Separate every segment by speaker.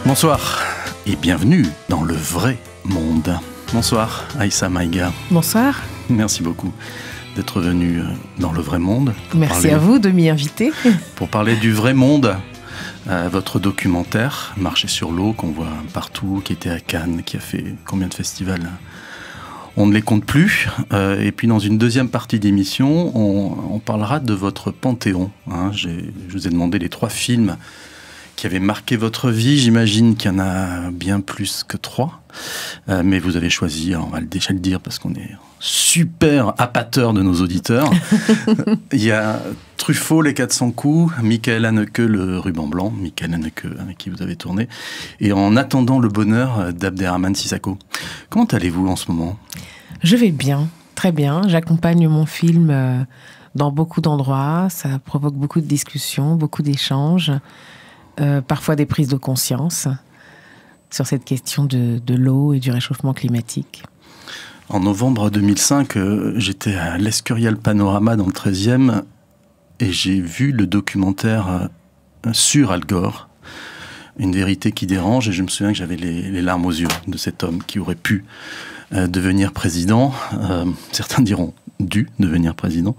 Speaker 1: Bonsoir et bienvenue dans le vrai monde. Bonsoir Aïssa Maïga.
Speaker 2: Bonsoir.
Speaker 1: Merci beaucoup d'être venu dans le vrai monde.
Speaker 2: Merci à vous de m'y inviter.
Speaker 1: Pour parler du vrai monde, votre documentaire Marcher sur l'eau qu'on voit partout, qui était à Cannes, qui a fait combien de festivals ? On ne les compte plus. Et puis dans une deuxième partie d'émission, on parlera de votre panthéon. Je vous ai demandé les 3 films qui avaient marqué votre vie. J'imagine qu'il y en a bien plus que 3. Mais vous avez choisi, on va déjà le dire parce qu'on est super appâteurs de nos auditeurs. Il y a Truffaut, Les 400 coups, Michael Haneke, Le ruban blanc, Michael Haneke avec qui vous avez tourné, et En attendant le bonheur d'Abderrahmane Sissako. Comment allez-vous en ce moment ?
Speaker 2: Je vais bien, très bien. J'accompagne mon film dans beaucoup d'endroits. Ça provoque beaucoup de discussions, beaucoup d'échanges, parfois des prises de conscience sur cette question de l'eau et du réchauffement climatique.
Speaker 1: En novembre 2005, j'étais à l'Escurial Panorama dans le 13e et j'ai vu le documentaire sur Al Gore, Une vérité qui dérange, et je me souviens que j'avais les larmes aux yeux de cet homme qui aurait pu devenir président. Certains diront dû devenir président.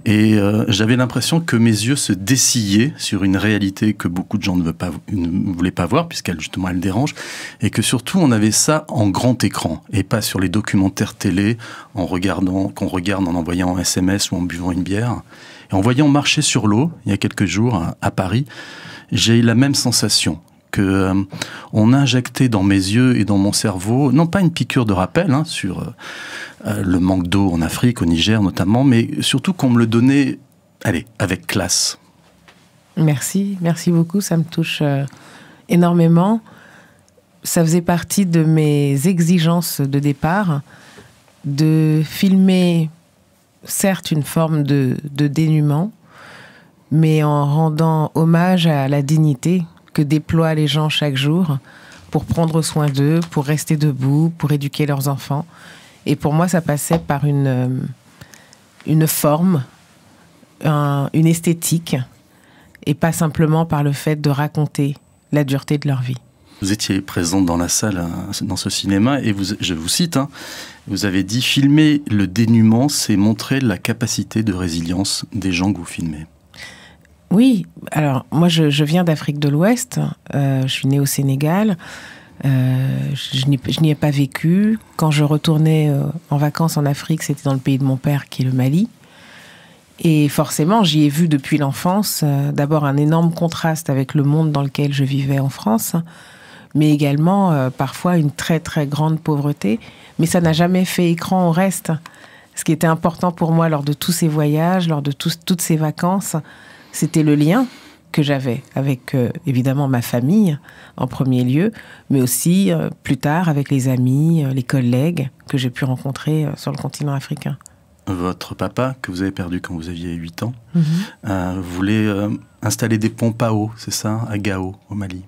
Speaker 1: Et j'avais l'impression que mes yeux se dessillaient sur une réalité que beaucoup de gens ne voulaient pas voir, puisqu'elle justement elle dérange, et que surtout on avait ça en grand écran, et pas sur les documentaires télé, qu'on regarde en envoyant un SMS ou en buvant une bière. Et en voyant Marcher sur l'eau, il y a quelques jours, à Paris, j'ai eu la même sensation. On a injecté dans mes yeux et dans mon cerveau, non pas une piqûre de rappel sur le manque d'eau en Afrique, au Niger notamment, mais surtout qu'on me le donnait, avec classe.
Speaker 2: Merci beaucoup, ça me touche énormément. Ça faisait partie de mes exigences de départ, de filmer, certes, une forme de dénuement, mais en rendant hommage à la dignité que déploient les gens chaque jour pour prendre soin d'eux, pour rester debout, pour éduquer leurs enfants. Et pour moi, ça passait par une forme, une esthétique, et pas simplement par le fait de raconter la dureté de leur vie.
Speaker 1: Vous étiez présente dans la salle, dans ce cinéma, et je vous cite, vous avez dit « Filmer le dénuement, c'est montrer la capacité de résilience des gens que vous filmez ».
Speaker 2: Oui, alors moi je viens d'Afrique de l'Ouest, je suis née au Sénégal, je n'y ai pas vécu. Quand je retournais en vacances en Afrique, c'était dans le pays de mon père qui est le Mali. Et forcément, j'y ai vu depuis l'enfance d'abord un énorme contraste avec le monde dans lequel je vivais en France, mais également parfois une très très grande pauvreté. Mais ça n'a jamais fait écran au reste. Ce qui était important pour moi lors de tous ces voyages, lors de toutes ces vacances, c'était le lien que j'avais avec, évidemment, ma famille, en premier lieu, mais aussi, plus tard, avec les amis, les collègues que j'ai pu rencontrer sur le continent africain.
Speaker 1: Votre papa, que vous avez perdu quand vous aviez 8 ans, voulait installer des pompes à eau, c'est ça, à Gao, au Mali?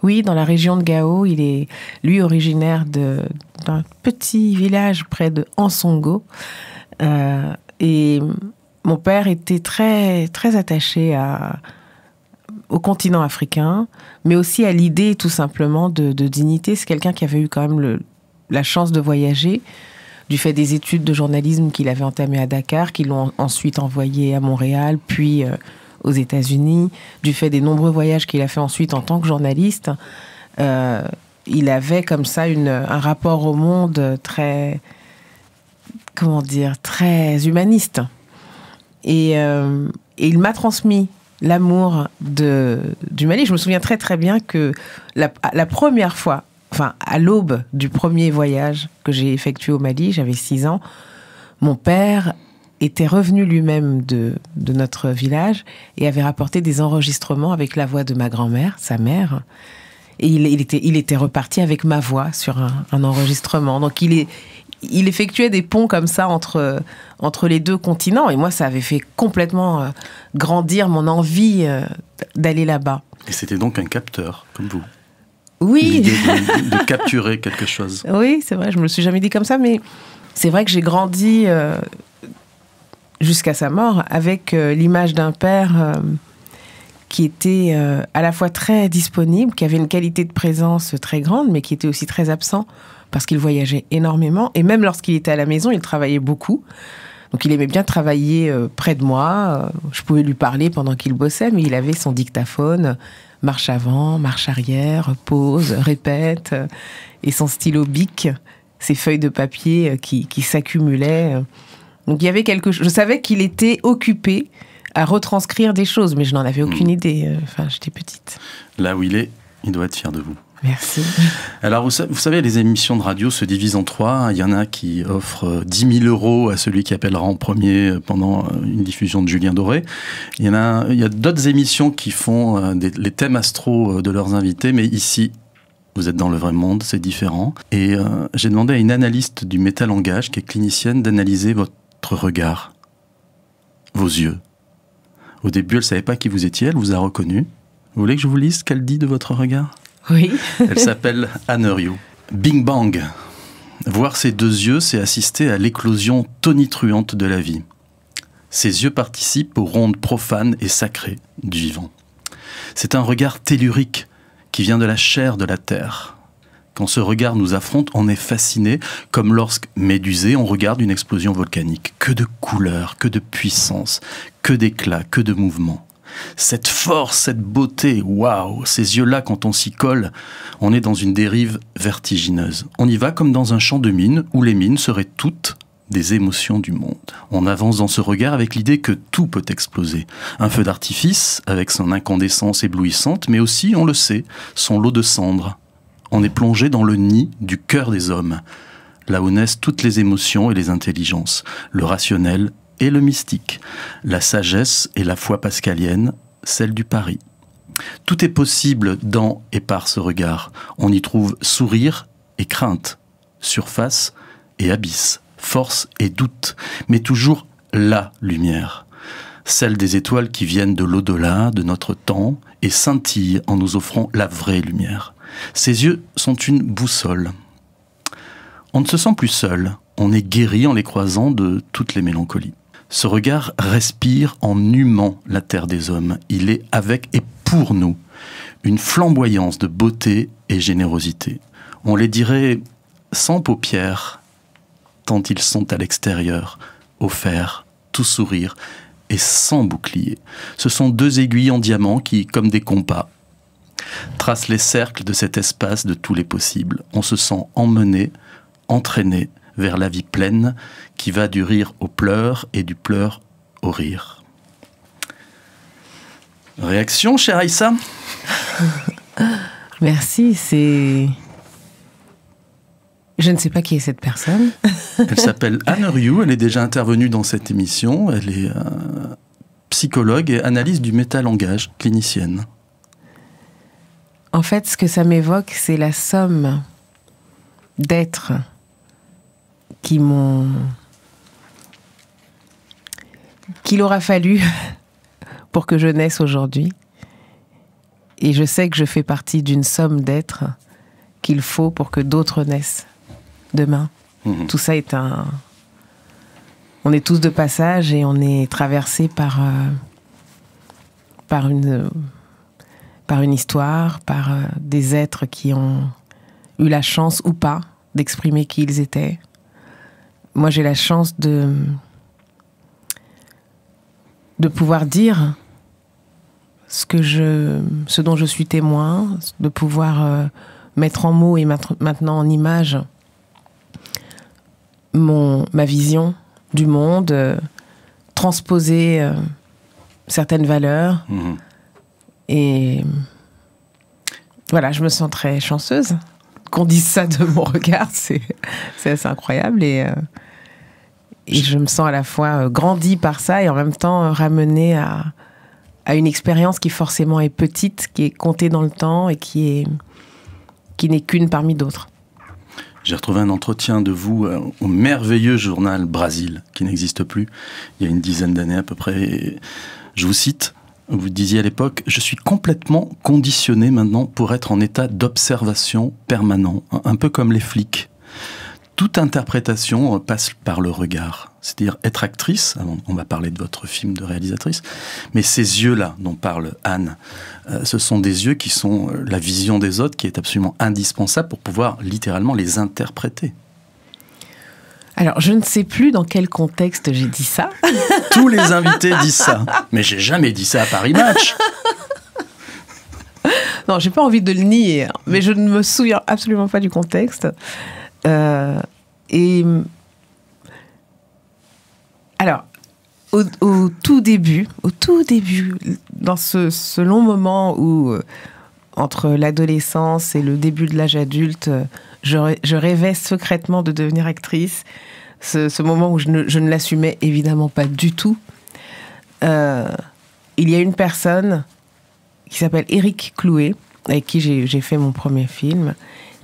Speaker 2: Oui, dans la région de Gao. Il est, lui, originaire d'un petit village près de Ansongo. Et mon père était très, très attaché au continent africain, mais aussi à l'idée tout simplement de dignité. C'est quelqu'un qui avait eu quand même la chance de voyager, du fait des études de journalisme qu'il avait entamées à Dakar, qui l'ont ensuite envoyé à Montréal, puis aux États-Unis, du fait des nombreux voyages qu'il a fait ensuite en tant que journaliste. Il avait comme ça un rapport au monde très, très humaniste. Et il m'a transmis l'amour du Mali. Je me souviens très très bien que la première fois, à l'aube du premier voyage que j'ai effectué au Mali, j'avais 6 ans, mon père était revenu lui-même de notre village et avait rapporté des enregistrements avec la voix de ma grand-mère, sa mère. Et il était reparti avec ma voix sur un enregistrement. Donc il effectuait des ponts comme ça entre les deux continents. Et moi, ça avait fait complètement grandir mon envie d'aller là-bas.
Speaker 1: Et c'était donc un capteur, comme vous.
Speaker 2: Oui.
Speaker 1: L'idée de capturer quelque chose.
Speaker 2: Oui, c'est vrai, je me le suis jamais dit comme ça, mais c'est vrai que j'ai grandi jusqu'à sa mort avec l'image d'un père qui était à la fois très disponible, qui avait une qualité de présence très grande, mais qui était aussi très absent parce qu'il voyageait énormément. Et même lorsqu'il était à la maison, il travaillait beaucoup. Donc il aimait bien travailler près de moi. Je pouvais lui parler pendant qu'il bossait, mais il avait son dictaphone, marche avant, marche arrière, pause, répète, et son stylo bic, ses feuilles de papier qui s'accumulaient. Donc il y avait quelque chose. Je savais qu'il était occupé à retranscrire des choses, mais je n'en avais aucune idée. Enfin, j'étais petite.
Speaker 1: Là où il est, il doit être fier de vous.
Speaker 2: Merci.
Speaker 1: Alors, vous savez, les émissions de radio se divisent en trois. Il y en a qui offrent 10 000 € à celui qui appellera en premier pendant une diffusion de Julien Doré. Il y a d'autres émissions qui font les thèmes astro de leurs invités, mais ici, vous êtes dans le vrai monde, c'est différent. Et j'ai demandé à une analyste du métalangage, qui est clinicienne, d'analyser votre regard, vos yeux. Au début, elle ne savait pas qui vous étiez, elle vous a reconnu. Vous voulez que je vous lise ce qu'elle dit de votre regard ?
Speaker 2: Oui.
Speaker 1: Elle s'appelle Anne Rioux. Bing bang. Voir ses deux yeux, c'est assister à l'éclosion tonitruante de la vie. Ses yeux participent aux rondes profanes et sacrées du vivant. C'est un regard tellurique qui vient de la chair de la terre. Quand ce regard nous affronte, on est fasciné, comme lorsque, médusé, on regarde une explosion volcanique. Que de couleurs, que de puissance, que d'éclat, que de mouvement. Cette force, cette beauté, waouh, ces yeux-là, quand on s'y colle, on est dans une dérive vertigineuse. On y va comme dans un champ de mines, où les mines seraient toutes des émotions du monde. On avance dans ce regard avec l'idée que tout peut exploser. Un feu d'artifice, avec son incandescence éblouissante, mais aussi, on le sait, son lot de cendres. On est plongé dans le nid du cœur des hommes, là où naissent toutes les émotions et les intelligences, le rationnel et le mystique, la sagesse et la foi pascalienne, celle du pari. Tout est possible dans et par ce regard. On y trouve sourire et crainte, surface et abysse, force et doute, mais toujours la lumière, celle des étoiles qui viennent de l'au-delà, de notre temps, et scintillent en nous offrant la vraie lumière. Ces yeux sont une boussole. On ne se sent plus seul, on est guéri en les croisant de toutes les mélancolies. Ce regard respire en humant la terre des hommes. Il est avec et pour nous une flamboyance de beauté et générosité. On les dirait sans paupières, tant ils sont à l'extérieur, offerts, tout sourire et sans bouclier. Ce sont deux aiguilles en diamant qui, comme des compas, tracent les cercles de cet espace de tous les possibles. On se sent emmené, entraîné vers la vie pleine qui va du rire au pleur et du pleur au rire. Réaction, chère Aïssa ?
Speaker 2: Merci, c'est... Je ne sais pas qui est cette personne.
Speaker 1: Elle s'appelle Anne Rioux, elle est déjà intervenue dans cette émission. Elle est psychologue et analyste du métalangage, clinicienne.
Speaker 2: En fait, ce que ça m'évoque, c'est la somme d'êtres qu'il aura fallu pour que je naisse aujourd'hui. Et je sais que je fais partie d'une somme d'êtres qu'il faut pour que d'autres naissent demain. Mmh. Tout ça est on est tous de passage et on est traversé par une histoire, par des êtres qui ont eu la chance ou pas d'exprimer qui ils étaient. Moi, j'ai la chance de pouvoir dire ce dont je suis témoin, de pouvoir mettre en mots et maintenant en image ma vision du monde, transposer certaines valeurs. Mmh. Et voilà, je me sens très chanceuse. Qu'on dise ça de mon regard, c'est assez incroyable. Et je me sens à la fois grandie par ça et en même temps ramenée à une expérience qui forcément est petite, qui est comptée dans le temps et qui n'est qu'une parmi d'autres.
Speaker 1: J'ai retrouvé un entretien de vous au merveilleux journal Brasil, qui n'existe plus, il y a une dizaine d'années à peu près. Et je vous cite, vous disiez à l'époque « Je suis complètement conditionné maintenant pour être en état d'observation permanent, un peu comme les flics. toute interprétation passe par le regard. C'est-à-dire être actrice, on va parler de votre film de réalisatrice, mais ces yeux-là dont parle Anne, ce sont des yeux qui sont la vision des autres qui est absolument indispensable pour pouvoir littéralement les interpréter.
Speaker 2: Alors, je ne sais plus dans quel contexte j'ai dit ça.
Speaker 1: Tous les invités disent ça. Mais j'ai jamais dit ça à Paris Match.
Speaker 2: Non, j'ai pas envie de le nier, mais je ne me souviens absolument pas du contexte. Alors, au tout début, dans ce long moment où, entre l'adolescence et le début de l'âge adulte, je rêvais secrètement de devenir actrice. Ce moment où je ne l'assumais évidemment pas du tout. Il y a une personne qui s'appelle Éric Clouet, avec qui j'ai fait mon premier film,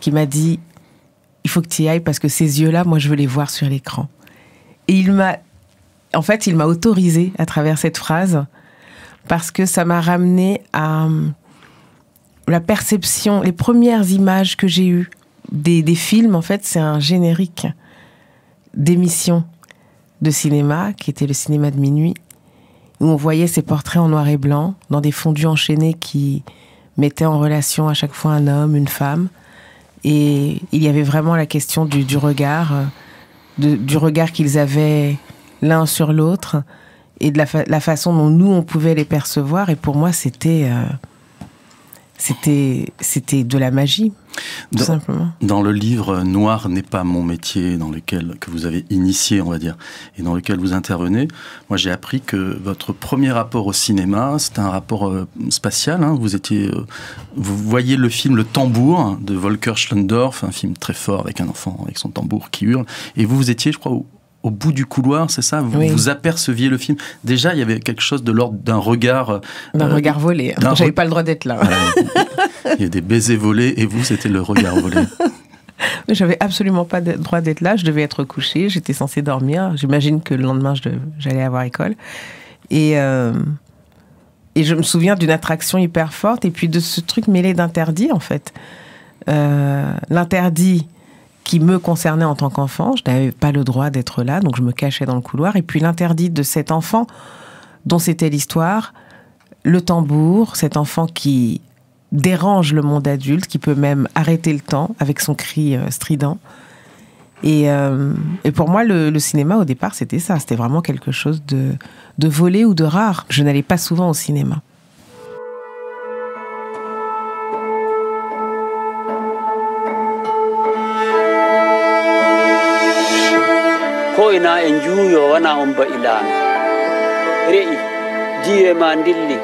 Speaker 2: qui m'a dit « Il faut que tu y ailles parce que ces yeux-là, moi, je veux les voir sur l'écran. » Et il m'a autorisé à travers cette phrase parce que ça m'a ramené à la perception, les premières images que j'ai eues des films. En fait, c'est un générique d'émission de cinéma qui était le cinéma de minuit, où on voyait ces portraits en noir et blanc dans des fondus enchaînés qui mettaient en relation à chaque fois un homme, une femme. Et il y avait vraiment la question du regard, du regard qu'ils avaient l'un sur l'autre et de la façon dont nous, on pouvait les percevoir. Et pour moi, c'était de la magie, tout simplement.
Speaker 1: Dans le livre « Noir n'est pas mon métier », que vous avez initié, on va dire, et dans lequel vous intervenez, moi j'ai appris que votre premier rapport au cinéma, c'était un rapport spatial. Hein. Vous voyez le film « Le tambour » de Volker Schlöndorff, un film très fort avec un enfant avec son tambour qui hurle, et vous étiez, je crois, au bout du couloir, c'est ça? Vous aperceviez le film. Déjà, il y avait quelque chose de l'ordre d'un regard...
Speaker 2: D'un regard volé. J'avais pas le droit d'être là.
Speaker 1: Il y a des baisers volés et vous, c'était le regard volé.
Speaker 2: J'avais absolument pas le droit d'être là. Je devais être couchée. J'étais censée dormir. J'imagine que le lendemain, j'allais avoir école. Et je me souviens d'une attraction hyper forte et puis de ce truc mêlé d'interdit, en fait. L'interdit qui me concernait en tant qu'enfant. Je n'avais pas le droit d'être là, donc je me cachais dans le couloir. Et puis l'interdit de cet enfant dont c'était l'histoire, le tambour, cet enfant qui dérange le monde adulte, qui peut même arrêter le temps avec son cri strident. Et pour moi, le cinéma, au départ, c'était ça. C'était vraiment quelque chose de volé ou de rare. Je n'allais pas souvent au cinéma.
Speaker 3: ko ina en juuyo wana on ba ilano re'i jiye ma dilli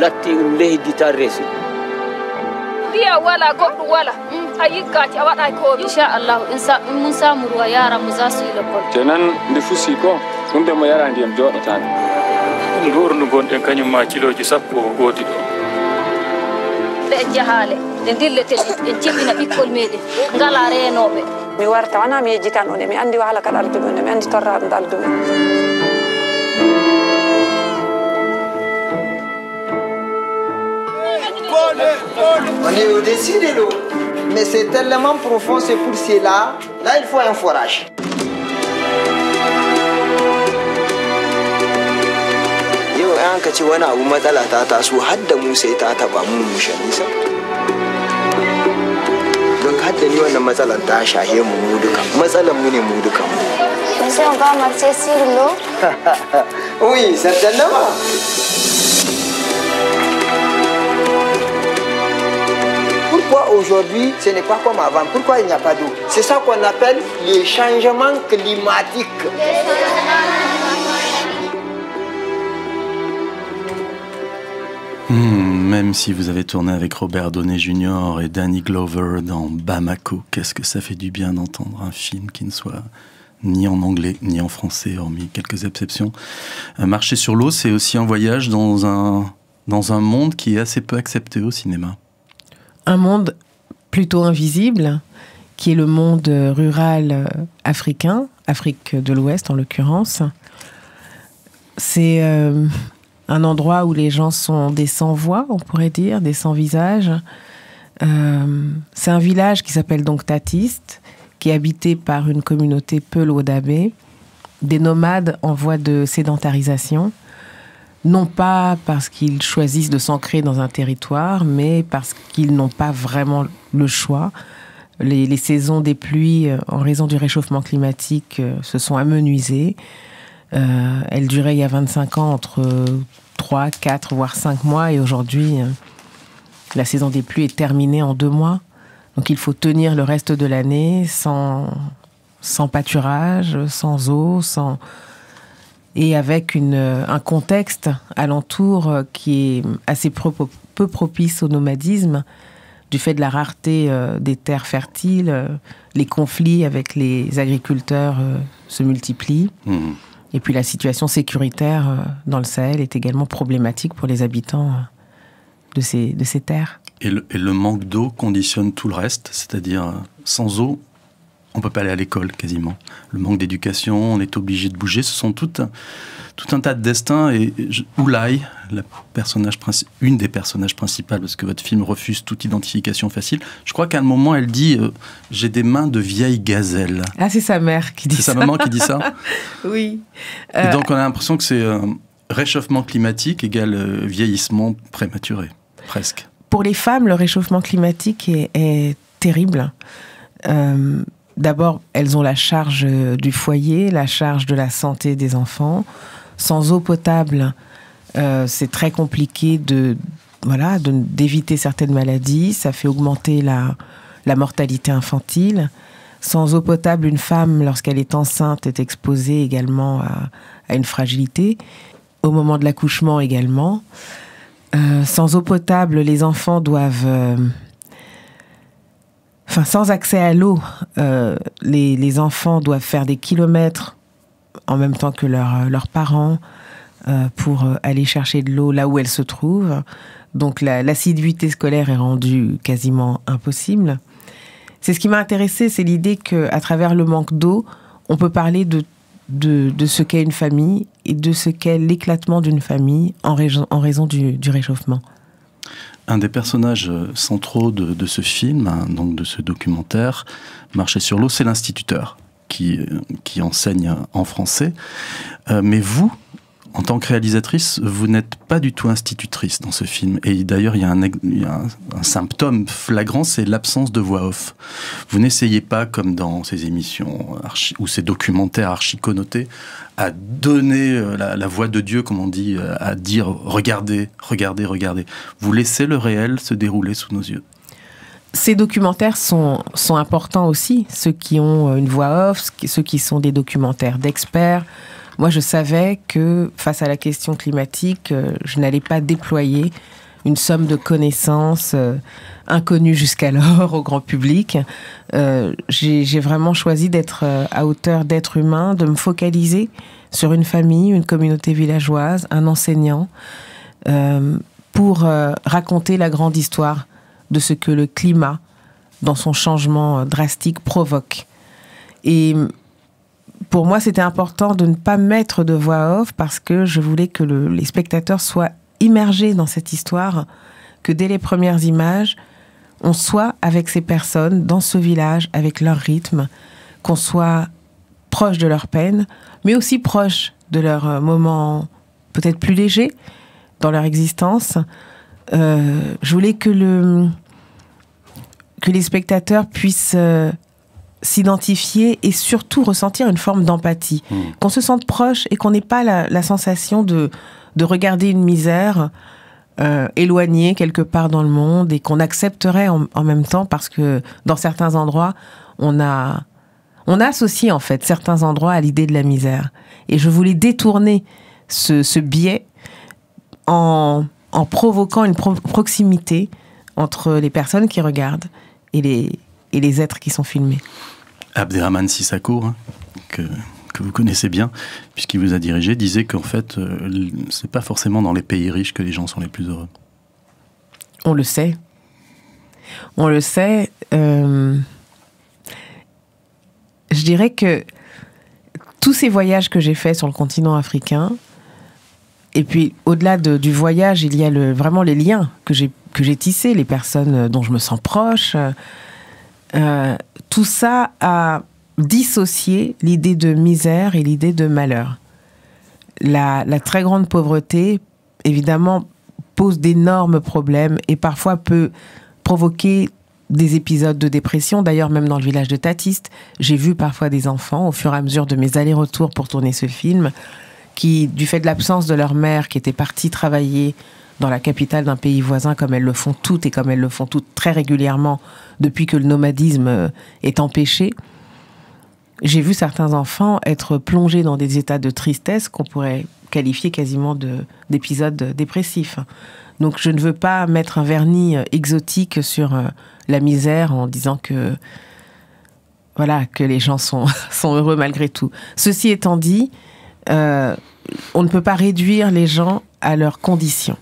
Speaker 3: latti leydi tan resi
Speaker 4: biya wala goɗɗum wala a yiggati a waɗa ko inchallahu in mun samu ruwa yara mu za su yi lekkol
Speaker 5: tenan nde fusi ko ɗum de mo yara ndiyam joɗotani ndurnu gonɗen kañum ma kiloji sappo gooti ɗo
Speaker 4: ɓe jahale nde dilleten en jimmina ɓikkol meɗen ngala renoɓe
Speaker 6: mi warta wana mi yejjitan nde mi andi wahala ka ɗalduɓe nde mi andi torraɗo ɗalduɓe
Speaker 7: On est au-dessus de l'eau, mais c'est tellement profond, c'est pour cela. Là, il faut un forage.
Speaker 8: Yau an ka ce wani abu matsala ta taso har da mu sai ta taba mu nisa. Don har da ni wannan matsalar ta shahe mu duka. Matsalar mu ne mu duka.
Speaker 9: Monsieur, on va marcher sur l'eau?
Speaker 7: Oui, certainement. Pourquoi aujourd'hui, ce n'est pas comme avant? Pourquoi il n'y a pas d'eau? C'est ça qu'on appelle les changements climatiques.
Speaker 1: Même si vous avez tourné avec Robert Downey Jr. et Danny Glover dans Bamako, qu'est-ce que ça fait du bien d'entendre un film qui ne soit ni en anglais ni en français, hormis quelques exceptions. Marcher sur l'eau, c'est aussi un voyage dans un monde qui est assez peu accepté au cinéma. Un monde plutôt invisible, qui est le monde rural africain, Afrique de l'Ouest en l'occurrence. C'est un endroit où les gens sont des sans-voix, on pourrait dire, des sans-visages. C'est un village qui s'appelle donc Tatiste,
Speaker 2: qui est habité par une communauté Peul-Wodabé, des nomades en voie de sédentarisation, non pas parce qu'ils choisissent de s'ancrer dans un territoire, mais parce qu'ils n'ont pas vraiment le choix. Les saisons des pluies, en raison du réchauffement climatique, se sont amenuisées. Elles duraient il y a 25 ans entre 3, 4, voire 5 mois, et aujourd'hui, la saison des pluies est terminée en 2 mois. Donc il faut tenir le reste de l'année sans pâturage, sans eau, et avec un contexte alentour qui est assez peu propice au nomadisme, du fait de la rareté des terres fertiles. Les conflits avec les agriculteurs se multiplient. Et puis la situation sécuritaire dans le Sahel est également problématique pour les habitants de ces terres.
Speaker 1: Et le manque d'eau conditionne tout le reste, c'est-à-dire sans eau, on ne peut pas aller à l'école quasiment. Le manque d'éducation, on est obligé de bouger. Ce sont tout un tas de destins. Et Oulay, une des personnages principales, parce que votre film refuse toute identification facile, je crois qu'à un moment, elle dit « J'ai des mains de vieille gazelle ».
Speaker 2: Ah, c'est sa mère qui dit ça.
Speaker 1: C'est sa maman qui dit ça.
Speaker 2: Oui.
Speaker 1: Et donc, on a l'impression que c'est réchauffement climatique égale vieillissement prématuré, presque.
Speaker 2: Pour les femmes, le réchauffement climatique est terrible. D'abord, elles ont la charge du foyer, la charge de la santé des enfants. Sans eau potable, c'est très compliqué d'éviter certaines maladies. Ça fait augmenter la mortalité infantile. Sans eau potable, une femme, lorsqu'elle est enceinte, est exposée également à une fragilité. Au moment de l'accouchement également. Sans eau potable, les enfants doivent... sans accès à l'eau, les enfants doivent faire des kilomètres en même temps que leurs parents pour aller chercher de l'eau là où elle se trouve. Donc l'assiduité scolaire est rendue quasiment impossible. C'est ce qui m'a intéressée, c'est l'idée qu'à travers le manque d'eau, on peut parler de ce qu'est une famille et de ce qu'est l'éclatement d'une famille en raison du réchauffement.
Speaker 1: Un des personnages centraux de ce film, donc de ce documentaire, Marcher sur l'eau, c'est l'instituteur qui enseigne en français. Mais vous, en tant que réalisatrice, vous n'êtes pas du tout institutrice dans ce film. Et d'ailleurs, il y a un symptôme flagrant, c'est l'absence de voix off. Vous n'essayez pas, comme dans ces émissions ou ces documentaires archi-connotés, à donner la voix de Dieu, comme on dit, à dire « regardez, regardez, regardez ». Vous laissez le réel se dérouler sous nos yeux.
Speaker 2: Ces documentaires sont importants aussi, ceux qui ont une voix off, ceux qui sont des documentaires d'experts. Moi, je savais que face à la question climatique, je n'allais pas déployer une somme de connaissances inconnues jusqu'alors au grand public. J'ai vraiment choisi d'être à hauteur d'être humain, de me focaliser sur une famille, une communauté villageoise, un enseignant, pour raconter la grande histoire de ce que le climat, dans son changement drastique, provoque. Et pour moi, c'était important de ne pas mettre de voix off parce que je voulais que les spectateurs soient immergés dans cette histoire, que dès les premières images, on soit avec ces personnes, dans ce village, avec leur rythme, qu'on soit proche de leur peine, mais aussi proche de leurs moments peut-être plus légers dans leur existence. Je voulais que les spectateurs puissent s'identifier et surtout ressentir une forme d'empathie. Qu'on se sente proche et qu'on n'ait pas la sensation de regarder une misère éloignée quelque part dans le monde et qu'on accepterait en même temps parce que dans certains endroits, on a associé en fait certains endroits à l'idée de la misère. Et je voulais détourner ce biais en provoquant une proximité entre les personnes qui regardent et les êtres qui sont filmés.
Speaker 1: Abderrahmane Sissakour, que vous connaissez bien, puisqu'il vous a dirigé, disait qu'en fait, c'est pas forcément dans les pays riches que les gens sont les plus heureux.
Speaker 2: On le sait. On le sait. Je dirais que tous ces voyages que j'ai faits sur le continent africain, et puis au-delà du voyage, il y a vraiment les liens que j'ai tissés, les personnes dont je me sens proche. tout ça a dissocié l'idée de misère et l'idée de malheur. La très grande pauvreté, évidemment, pose d'énormes problèmes et parfois peut provoquer des épisodes de dépression. D'ailleurs, même dans le village de Tatiste, j'ai vu parfois des enfants, au fur et à mesure de mes allers-retours pour tourner ce film, qui, du fait de l'absence de leur mère, qui était partie travailler dans la capitale d'un pays voisin, comme elles le font toutes et comme elles le font toutes très régulièrement depuis que le nomadisme est empêché, j'ai vu certains enfants être plongés dans des états de tristesse qu'on pourrait qualifier quasiment d'épisodes dépressifs. Donc je ne veux pas mettre un vernis exotique sur la misère en disant que les gens sont heureux malgré tout. Ceci étant dit, on ne peut pas réduire les gens à leurs conditions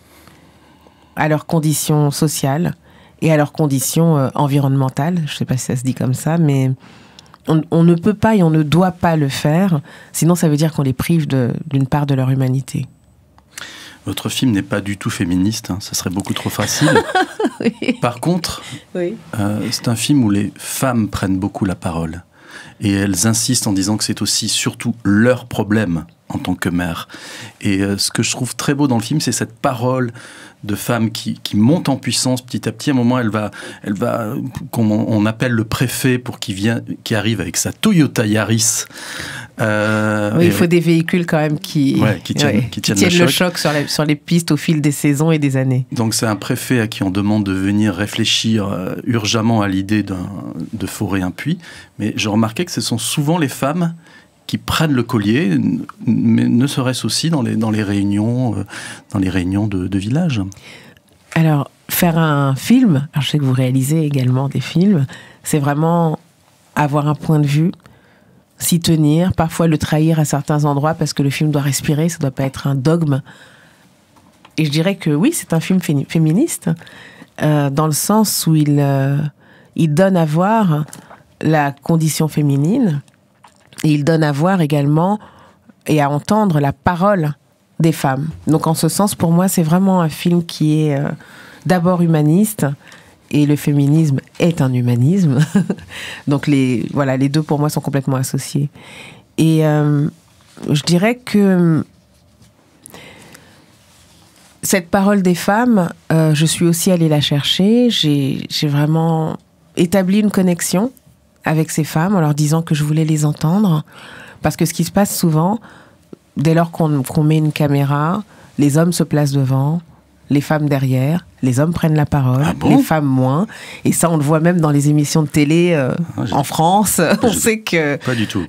Speaker 2: sociales et à leurs conditions environnementales. Je ne sais pas si ça se dit comme ça, mais on ne peut pas et on ne doit pas le faire, sinon ça veut dire qu'on les prive d'une part de leur humanité.
Speaker 1: Votre film n'est pas du tout féministe, hein, ça serait beaucoup trop facile. Oui. Par contre, oui. C'est un film où les femmes prennent beaucoup la parole. Et elles insistent en disant que c'est aussi surtout leur problème en tant que mère. Et ce que je trouve très beau dans le film, c'est cette parole de femme qui monte en puissance petit à petit. À un moment, elle va on appelle le préfet pour qui arrive avec sa Toyota Yaris.
Speaker 2: Oui, il faut des véhicules quand même qui tiennent le choc sur les pistes au fil des saisons et des années.
Speaker 1: Donc c'est un préfet à qui on demande de venir réfléchir urgemment à l'idée de forer un puits. Mais je remarquais que ce sont souvent les femmes qui prennent le collier, mais ne serait-ce aussi dans les réunions de village.
Speaker 2: Alors, faire un film, alors je sais que vous réalisez également des films, c'est vraiment avoir un point de vue, s'y tenir, parfois le trahir à certains endroits parce que le film doit respirer, ça ne doit pas être un dogme. Et je dirais que oui, c'est un film féministe, dans le sens où il donne à voir la condition féminine, et il donne à voir également et à entendre la parole des femmes. Donc en ce sens, pour moi, c'est vraiment un film qui est d'abord humaniste, et le féminisme est un humanisme. Donc les deux pour moi sont complètement associés. Et je dirais que cette parole des femmes, je suis aussi allée la chercher. J'ai vraiment établi une connexion avec ces femmes en leur disant que je voulais les entendre. Parce que ce qui se passe souvent, dès lors qu'on met une caméra, les hommes se placent devant, les femmes derrière, les hommes prennent la parole, les femmes moins. Et ça, on le voit même dans les émissions de télé en France. On sait que...
Speaker 1: Pas du tout.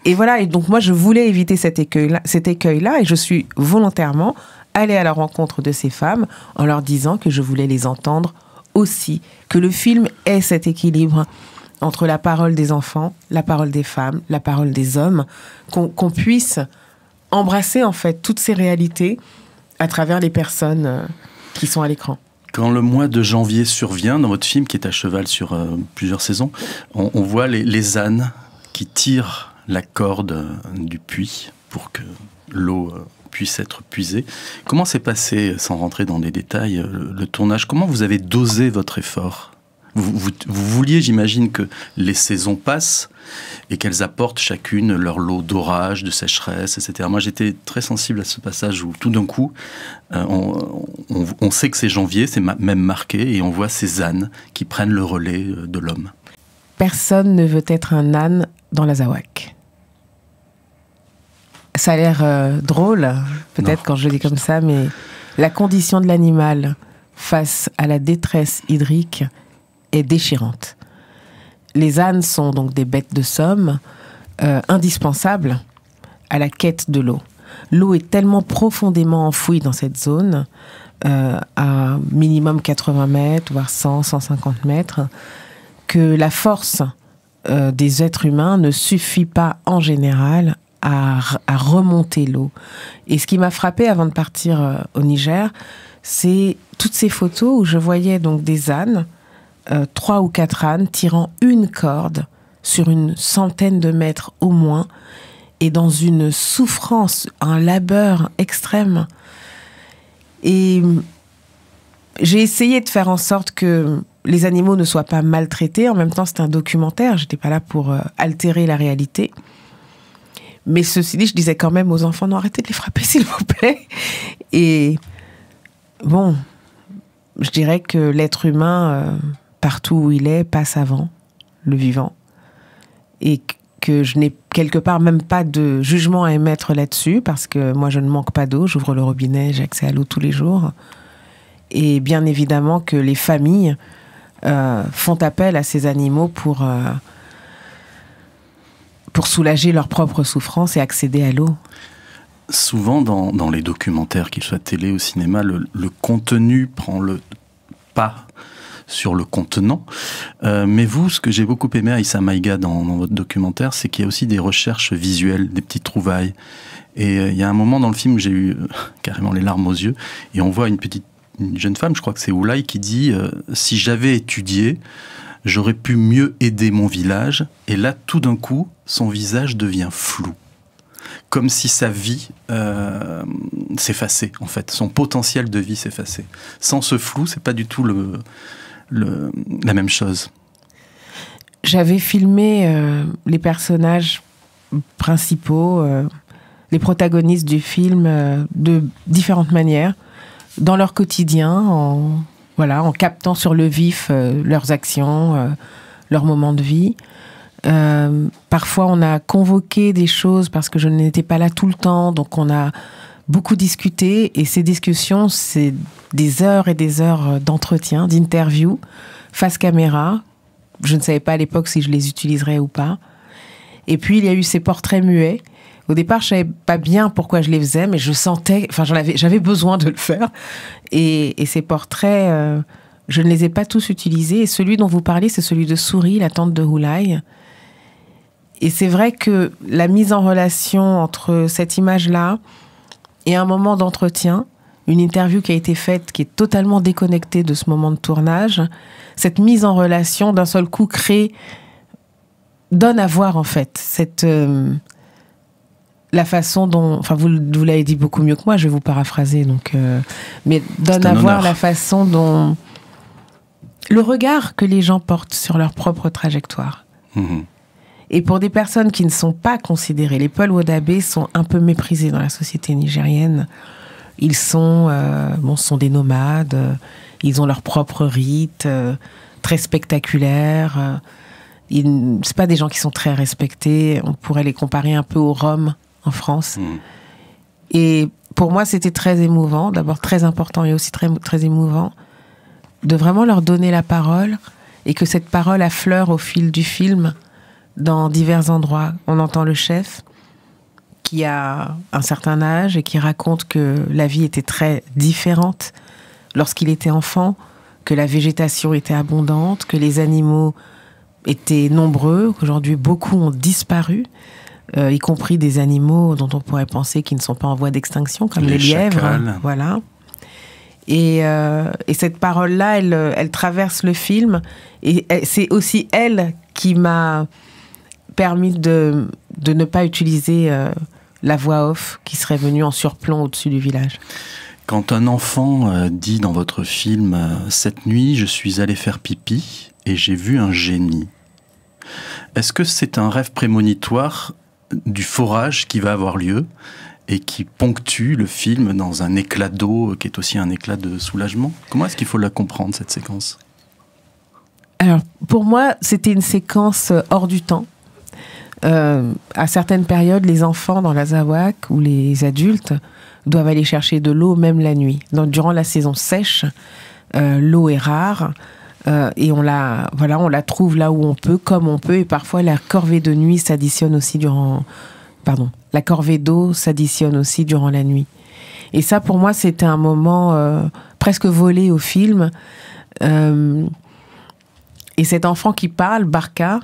Speaker 2: Et voilà, et donc moi, je voulais éviter cet écueil-là, et je suis volontairement allée à la rencontre de ces femmes en leur disant que je voulais les entendre aussi, que le film ait cet équilibre entre la parole des enfants, la parole des femmes, la parole des hommes, qu'on puisse embrasser en fait toutes ces réalités à travers les personnes qui sont à l'écran.
Speaker 1: Quand le mois de janvier survient, dans votre film qui est à cheval sur plusieurs saisons, on voit les ânes qui tirent la corde du puits pour que l'eau puisse être puisée. Comment s'est passé, sans rentrer dans les détails, le tournage? Comment vous avez dosé votre effort? Vous vouliez, j'imagine, que les saisons passent et qu'elles apportent chacune leur lot d'orage, de sécheresse, etc. Moi, j'étais très sensible à ce passage où, tout d'un coup, on sait que c'est janvier, c'est même marqué, et on voit ces ânes qui prennent le relais de l'homme.
Speaker 2: Personne ne veut être un âne dans l'Azawak. Ça a l'air drôle, peut-être quand je le dis comme ça, mais la condition de l'animal face à la détresse hydrique est déchirante. Les ânes sont donc des bêtes de somme indispensables à la quête de l'eau. L'eau est tellement profondément enfouie dans cette zone, à minimum 80 mètres, voire 100, 150 mètres, que la force des êtres humains ne suffit pas en général à remonter l'eau. Et ce qui m'a frappée avant de partir au Niger, c'est toutes ces photos où je voyais donc des ânes, 3 ou 4 ânes tirant une corde sur une centaine de mètres au moins, et dans une souffrance, un labeur extrême. Et j'ai essayé de faire en sorte que les animaux ne soient pas maltraités. En même temps, c'est un documentaire. J'étais pas là pour altérer la réalité. Mais ceci dit, je disais quand même aux enfants, non, arrêtez de les frapper, s'il vous plaît. Et bon, je dirais que l'être humain, partout où il est, passe avant le vivant. Et que je n'ai quelque part même pas de jugement à émettre là-dessus, parce que moi, je ne manque pas d'eau. J'ouvre le robinet, j'ai accès à l'eau tous les jours. Et bien évidemment que les familles font appel à ces animaux pour soulager leur propre souffrance et accéder à l'eau.
Speaker 1: Souvent, dans les documentaires, qu'ils soient télé ou cinéma, le contenu prend le pas sur le contenant. Mais vous, ce que j'ai beaucoup aimé à Issa Maïga dans votre documentaire, c'est qu'il y a aussi des recherches visuelles, des petites trouvailles. Et il y a un moment dans le film où j'ai eu carrément les larmes aux yeux, et on voit une jeune femme, je crois que c'est Oulaï, qui dit « Si j'avais étudié, j'aurais pu mieux aider mon village. » Et là, tout d'un coup, son visage devient flou. Comme si sa vie s'effaçait, en fait. Son potentiel de vie s'effaçait. Sans ce flou, c'est pas du tout la même chose.
Speaker 2: J'avais filmé les personnages principaux, les protagonistes du film, de différentes manières, dans leur quotidien, en captant sur le vif leurs actions, leurs moments de vie. Parfois, on a convoqué des choses parce que je n'étais pas là tout le temps, donc on a beaucoup discuté. Et ces discussions, c'est des heures et des heures d'entretien, d'interview, face caméra. Je ne savais pas à l'époque si je les utiliserais ou pas. Et puis, il y a eu ces portraits muets. Au départ, je savais pas bien pourquoi je les faisais, mais je sentais, j'avais besoin de le faire. Et ces portraits, je ne les ai pas tous utilisés. Et celui dont vous parlez, c'est celui de Souris, la tante de Oulaï. Et c'est vrai que la mise en relation entre cette image-là et un moment d'entretien, une interview qui a été faite, qui est totalement déconnectée de ce moment de tournage, cette mise en relation, d'un seul coup, donne à voir, en fait, la façon dont, enfin, vous l'avez dit beaucoup mieux que moi, je vais vous paraphraser, mais donne à voir la façon dont, le regard que les gens portent sur leur propre trajectoire. Mmh. Et pour des personnes qui ne sont pas considérées, les Peul Wodabé sont un peu méprisés dans la société nigérienne. Ils sont des nomades, ils ont leurs propres rites, très spectaculaires. C'est pas des gens qui sont très respectés. On pourrait les comparer un peu aux Roms en France. Mmh. Et pour moi, c'était très émouvant, d'abord très important et aussi très, très émouvant, de vraiment leur donner la parole et que cette parole affleure au fil du film dans divers endroits. On entend le chef qui a un certain âge et qui raconte que la vie était très différente lorsqu'il était enfant, que la végétation était abondante, que les animaux étaient nombreux, qu'aujourd'hui beaucoup ont disparu, y compris des animaux dont on pourrait penser qu'ils ne sont pas en voie d'extinction, comme les lièvres.
Speaker 1: Chacals.
Speaker 2: Voilà. Et cette parole-là, elle traverse le film. Et c'est aussi elle qui m'a permis de ne pas utiliser la voix off qui serait venue en surplomb au-dessus du village.
Speaker 1: Quand un enfant dit dans votre film « Cette nuit, je suis allé faire pipi et j'ai vu un génie », est-ce que c'est un rêve prémonitoire du forage qui va avoir lieu et qui ponctue le film dans un éclat d'eau qui est aussi un éclat de soulagement? Comment est-ce qu'il faut la comprendre, cette séquence?
Speaker 2: Alors, pour moi, c'était une séquence hors du temps. À certaines périodes, les enfants dans la Zawak ou les adultes doivent aller chercher de l'eau même la nuit. Donc, durant la saison sèche, l'eau est rare et on la trouve là où on peut, comme on peut. Et parfois, la corvée de nuit s'additionne aussi la corvée d'eau s'additionne aussi durant la nuit. Et ça, pour moi, c'était un moment presque volé au film. Et cet enfant qui parle, Barka,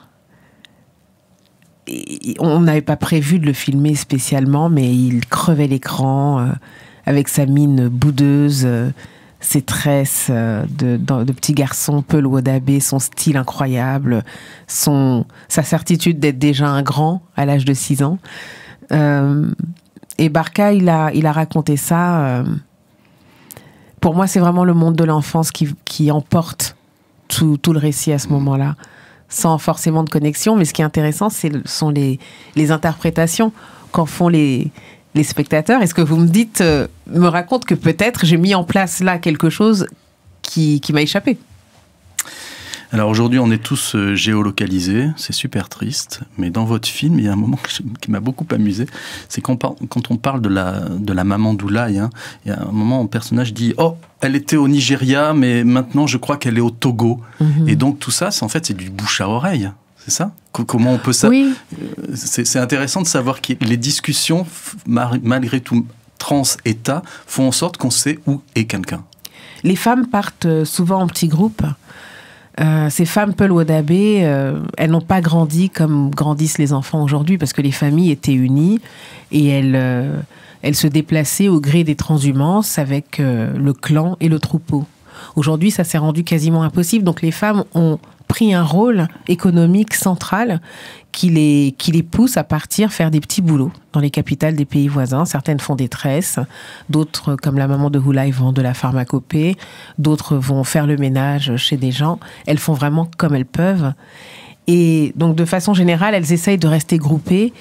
Speaker 2: on n'avait pas prévu de le filmer spécialement, mais il crevait l'écran avec sa mine boudeuse, ses tresses de petit garçon Peul Wodabé, son style incroyable, sa certitude d'être déjà un grand à l'âge de 6 ans. Et Barka, il a raconté ça. Pour moi, c'est vraiment le monde de l'enfance qui emporte tout le récit à ce moment-là, sans forcément de connexion. Mais ce qui est intéressant, sont les interprétations qu'en font les spectateurs. Et ce que vous me dites me raconte que peut-être j'ai mis en place là quelque chose qui m'a échappé.
Speaker 1: Alors aujourd'hui, on est tous géolocalisés, c'est super triste, mais dans votre film, il y a un moment qui m'a beaucoup amusé, c'est quand on parle de la maman d'Oulaye, hein, il y a un moment où un personnage dit « Oh, elle était au Nigeria, mais maintenant je crois qu'elle est au Togo. » Et donc tout ça, c'est du bouche à oreille, c'est ça ? Comment on peut ça ?
Speaker 2: Oui.
Speaker 1: C'est intéressant de savoir que les discussions, malgré tout, trans-État, font en sorte qu'on sait où est quelqu'un.
Speaker 2: Les femmes partent souvent en petits groupes. Ces femmes Peul Wodabé, elles n'ont pas grandi comme grandissent les enfants aujourd'hui, parce que les familles étaient unies et elles se déplaçaient au gré des transhumances avec le clan et le troupeau. Aujourd'hui, ça s'est rendu quasiment impossible. Donc les femmes ont pris un rôle économique central qui les pousse à partir faire des petits boulots dans les capitales des pays voisins. Certaines font des tresses, d'autres, comme la maman de Oulaye, vendent de la pharmacopée, d'autres vont faire le ménage chez des gens. Elles font vraiment comme elles peuvent. Et donc, de façon générale, elles essayent de rester groupées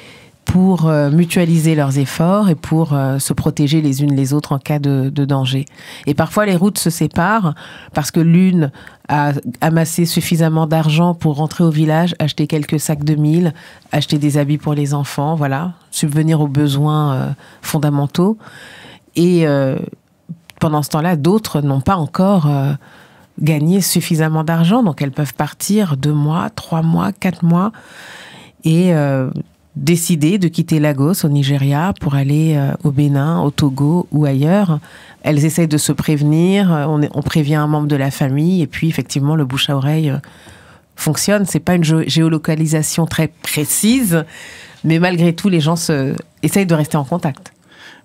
Speaker 2: pour mutualiser leurs efforts et pour se protéger les unes les autres en cas de danger. Et parfois, les routes se séparent parce que l'une a amassé suffisamment d'argent pour rentrer au village, acheter quelques sacs de mil, acheter des habits pour les enfants, voilà, subvenir aux besoins fondamentaux. Et pendant ce temps-là, d'autres n'ont pas encore gagné suffisamment d'argent, donc elles peuvent partir 2 mois, 3 mois, 4 mois et décider de quitter Lagos au Nigeria pour aller au Bénin, au Togo ou ailleurs. Elles essayent de se prévenir, on prévient un membre de la famille et puis effectivement le bouche à oreille fonctionne. C'est pas une géolocalisation très précise, mais malgré tout les gens essayent de rester en contact.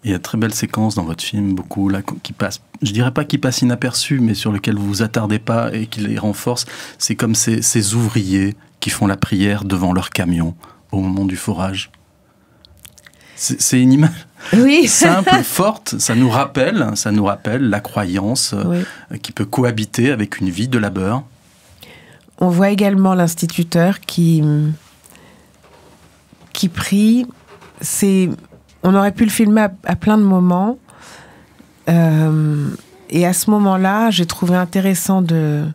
Speaker 1: Il y a de très belles séquences dans votre film, beaucoup là, qui passent, je dirais pas qui passent inaperçues, mais sur lesquelles vous vous attardez pas et qui les renforcent. C'est comme ces ouvriers qui font la prière devant leur camion au moment du forage. C'est une image simple, forte, ça nous rappelle la croyance qui peut cohabiter avec une vie de labeur.
Speaker 2: On voit également l'instituteur qui prie. On aurait pu le filmer à plein de moments. Et à ce moment-là, j'ai trouvé intéressant de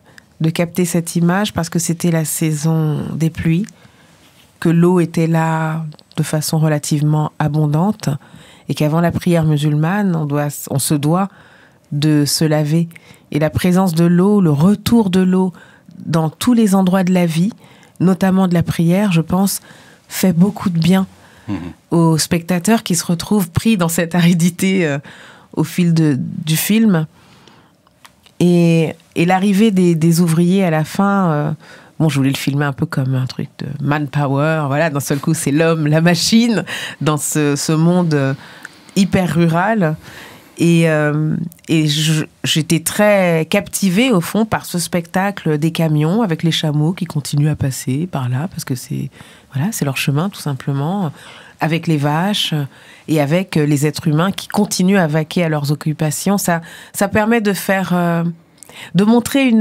Speaker 2: capter cette image parce que c'était la saison des pluies, que l'eau était là de façon relativement abondante et qu'avant la prière musulmane, on se doit de se laver. Et la présence de l'eau, le retour de l'eau dans tous les endroits de la vie, notamment de la prière, je pense, fait beaucoup de bien aux spectateurs qui se retrouvent pris dans cette aridité au fil du film. Et l'arrivée des ouvriers à la fin... je voulais le filmer un peu comme un truc de manpower. Voilà, d'un seul coup, c'est l'homme, la machine, dans ce monde hyper rural. Et j'étais très captivée, au fond, par ce spectacle des camions avec les chameaux qui continuent à passer par là, parce que c'est leur chemin, tout simplement, avec les vaches et avec les êtres humains qui continuent à vaquer à leurs occupations. Ça permet de montrer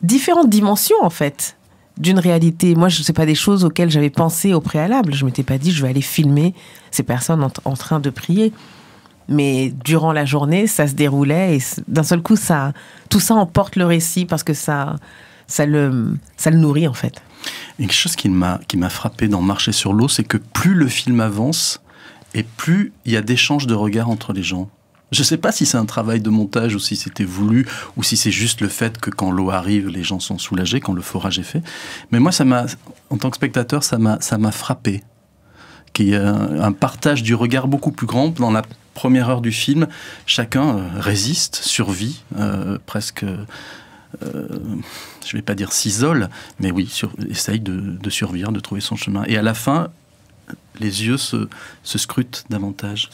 Speaker 2: différentes dimensions, en fait, d'une réalité. Moi, ce n'est pas des choses auxquelles j'avais pensé au préalable. Je ne m'étais pas dit, je vais aller filmer ces personnes en train de prier. Mais durant la journée, ça se déroulait et d'un seul coup, tout ça emporte le récit parce que ça le nourrit, en fait.
Speaker 1: Et quelque chose qui m'a frappé dans Marcher sur l'eau, c'est que plus le film avance et plus il y a d'échanges de regards entre les gens. Je ne sais pas si c'est un travail de montage ou si c'était voulu ou si c'est juste le fait que quand l'eau arrive, les gens sont soulagés, quand le forage est fait. Mais moi, en tant que spectateur, ça m'a frappé. Qu'il y a un partage du regard beaucoup plus grand. Dans la première heure du film, chacun résiste, survit, presque... je ne vais pas dire s'isole, mais oui, essaye de survivre, de trouver son chemin. Et à la fin, les yeux se scrutent davantage.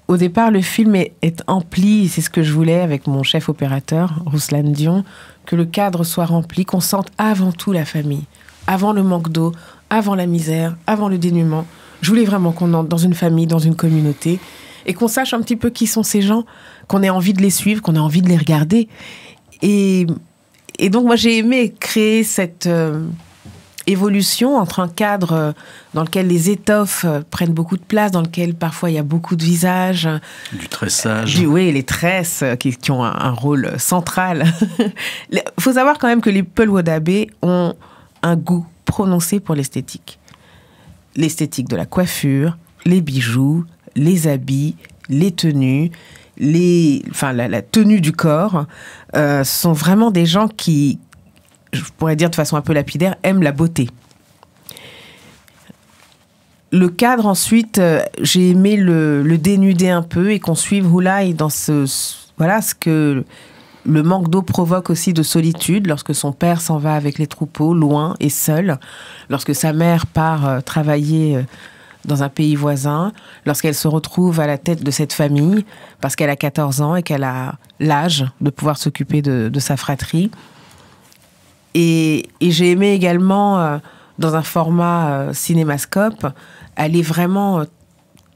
Speaker 2: Au départ, le film est empli, c'est ce que je voulais avec mon chef opérateur, Rouslan Dion, que le cadre soit rempli, qu'on sente avant tout la famille, avant le manque d'eau, avant la misère, avant le dénuement. Je voulais vraiment qu'on entre dans une famille, dans une communauté, et qu'on sache un petit peu qui sont ces gens, qu'on ait envie de les suivre, qu'on ait envie de les regarder. Et et donc, moi, j'ai aimé créer cette évolution entre un cadre dans lequel les étoffes prennent beaucoup de place, dans lequel parfois il y a beaucoup de visages.
Speaker 1: Du tressage.
Speaker 2: Oui, les tresses qui ont un rôle central. Il faut savoir quand même que les Peul Wodabé ont un goût prononcé pour l'esthétique. L'esthétique de la coiffure, les bijoux, les habits, les tenues, la tenue du corps, sont vraiment des gens qui, je pourrais dire de façon un peu lapidaire, aiment la beauté. Le cadre, ensuite, j'ai aimé le dénuder un peu et qu'on suive Houlaye dans ce que le manque d'eau provoque aussi de solitude lorsque son père s'en va avec les troupeaux, loin et seul, lorsque sa mère part travailler dans un pays voisin, lorsqu'elle se retrouve à la tête de cette famille parce qu'elle a 14 ans et qu'elle a l'âge de pouvoir s'occuper de sa fratrie. Et j'ai aimé également, dans un format cinémascope, aller vraiment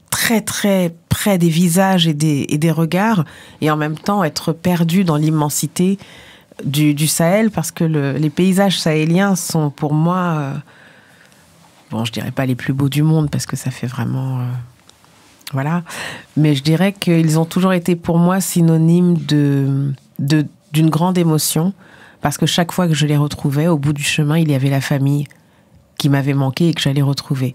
Speaker 2: très très près des visages et des regards, et en même temps être perdu dans l'immensité du Sahel, parce que les paysages sahéliens sont pour moi, je dirais pas les plus beaux du monde, parce que ça fait vraiment... voilà. Mais je dirais qu'ils ont toujours été pour moi synonymes d'une grande émotion, parce que chaque fois que je les retrouvais, au bout du chemin, il y avait la famille qui m'avait manqué et que j'allais retrouver.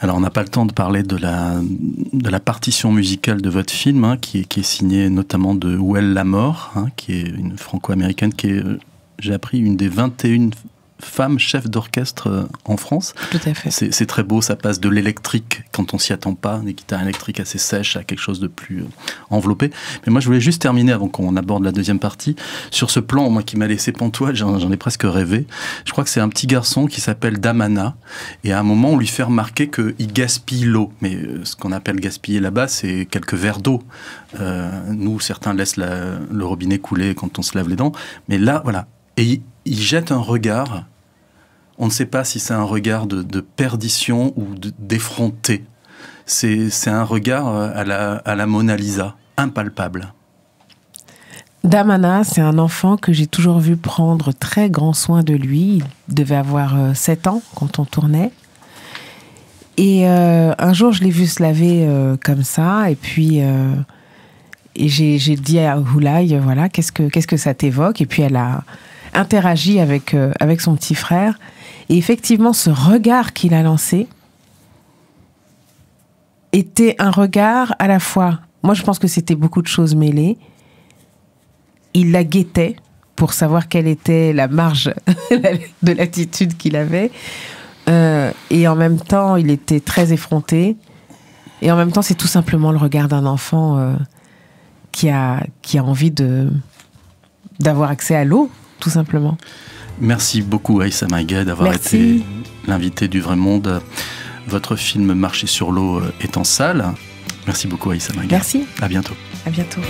Speaker 1: Alors, on n'a pas le temps de parler de la partition musicale de votre film, qui est signée notamment de Ouel Lamor, qui est une franco-américaine, qui est, j'ai appris, une des 21 femmes chefs d'orchestre en France.
Speaker 2: Tout à fait.
Speaker 1: C'est très beau, ça passe de l'électrique, quand on s'y attend pas, des guitares électriques assez sèches, à quelque chose de plus enveloppé. Mais moi, je voulais juste terminer, avant qu'on aborde la deuxième partie, sur ce plan, moi, qui m'a laissé pantoise, j'en ai presque rêvé. Je crois que c'est un petit garçon qui s'appelle Damana, et à un moment, on lui fait remarquer qu'il gaspille l'eau. Mais ce qu'on appelle gaspiller là-bas, c'est quelques verres d'eau. Nous, certains laissent le robinet couler quand on se lave les dents. Mais là, voilà. Et il jette un regard, on ne sait pas si c'est un regard de perdition ou d'effronté. C'est un regard à la Mona Lisa, impalpable.
Speaker 2: Damana, c'est un enfant que j'ai toujours vu prendre très grand soin de lui. Il devait avoir 7 ans quand on tournait. Et un jour, je l'ai vu se laver comme ça, et puis... et j'ai dit à Houlaye, voilà, qu'est-ce que ça t'évoque? Et puis elle a interagi avec son petit frère. Et effectivement, ce regard qu'il a lancé était un regard à la fois... Moi, je pense que c'était beaucoup de choses mêlées. Il la guettait pour savoir quelle était la marge de l'attitude qu'il avait. Et en même temps, il était très effronté. Et en même temps, c'est tout simplement le regard d'un enfant qui a envie d'avoir accès à l'eau, tout simplement.
Speaker 1: Merci beaucoup Aïssa Maguet d'avoir été l'invité du Vrai Monde. Votre film Marcher sur l'eau est en salle. Merci beaucoup Aïssa Maguet.
Speaker 2: Merci.
Speaker 1: À bientôt.
Speaker 2: À bientôt.